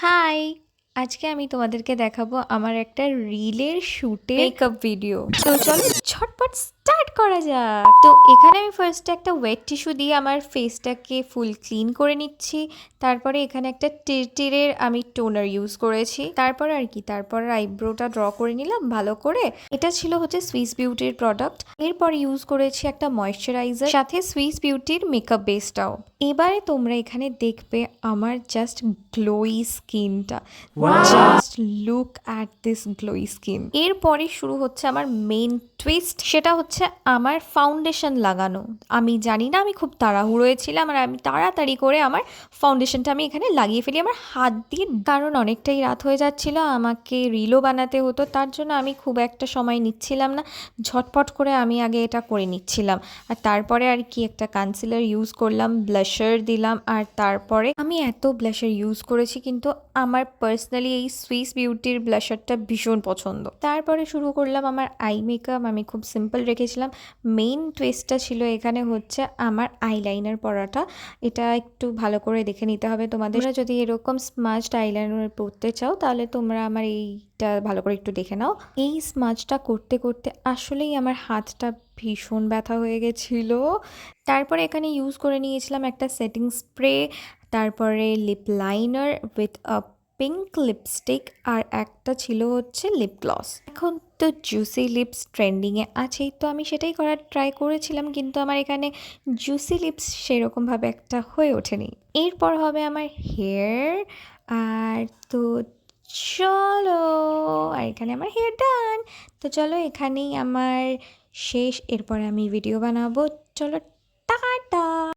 High! আজকে আমি তোমাদেরকে দেখাবো আমার একটা রিলের শুটের মেকআপ ভিডিও। তো চলো ঝটপট স্টার্ট করা যাক। তো এখানে আমি ফার্স্টে একটা ওয়েট টিস্যু দিয়ে আমার ফেসটাকে ফুল ক্লিন করে নিচ্ছি। তারপরে এখানে একটা টিরটিরের আমি টোনার ইউজ করেছি। তারপর আইব্রোটা ড্র করে নিলাম ভালো করে। এটা ছিল হচ্ছে সুইস বিউটির প্রোডাক্ট। এরপর ইউজ করেছি একটা ময়েশ্চারাইজার, সাথে সুইস বিউটির মেকআপ বেসটাও। এবারে তোমরা এখানে দেখবে আমার জাস্ট গ্লোই স্কিনটা। Just look at this glowy skin. এরপরে শুরু হচ্ছে আমার মেইন টুইস্ট, সেটা হচ্ছে আমার ফাউন্ডেশন লাগানো। আমি জানি না, আমি খুব তাড়াহুড়োয় ছিলাম আর আমি তাড়াতাড়ি করে আমার ফাউন্ডেশনটা আমি এখানে লাগিয়ে ফেলি আমার হাত দিয়ে, কারণ অনেকটাই রাত হয়ে যাচ্ছিল, আমাকে রিলও বানাতে হতো। তার জন্য আমি খুব একটা সময় নিচ্ছিলাম না, ঝটপট করে আমি আগে এটা করে নিচ্ছিলাম। আর তারপরে আর কি একটা কনসিলার ইউজ করলাম, ব্লাশার দিলাম, আর তারপরে আমি এত ব্লাশার ইউজ করেছি, কিন্তু আমার পার্সোনালি এই সুইস বিউটির ব্লাশারটা ভীষণ পছন্দ। তারপরে শুরু করলাম আমার আই মেকআপ। আমি খুব সিম্পল রেখেছিলাম। মেইন টুইস্টটা ছিল এখানে হচ্ছে আমার আইলাইনার পরাটা। এটা একটু ভালো করে দেখে নিতে হবে তোমাদের। যদি এরকম স্মাজড আইলাইনার পরতে চাও তাহলে তোমরা আমার এইটা ভালো করে একটু দেখে নাও। এই স্মাজটা করতে করতে আসলেই আমার হাতটা ভীষণ ব্যথা হয়ে গেছিল। তারপরে এখানে ইউজ করে নিয়েছিলাম একটা সেটিং স্প্রে, তারপরে lip liner with a pink lipstick, আর একটা ছিল হচ্ছে লিপ গ্লস। এখন তো জুসি লিপস ট্রেন্ডিংয়ে আছেই, তো আমি সেটাই করার ট্রাই করেছিলাম, কিন্তু আমার এখানে জুসি লিপস সেরকমভাবে একটা হয়ে ওঠেনি। এরপর হবে আমার হেয়ার, আর তো চলো, আর এখানে আমার হেয়ার ডান। তো চলো এখানেই আমার শেষ। এরপরে আমি ভিডিও বানাবো। চলো টাটা।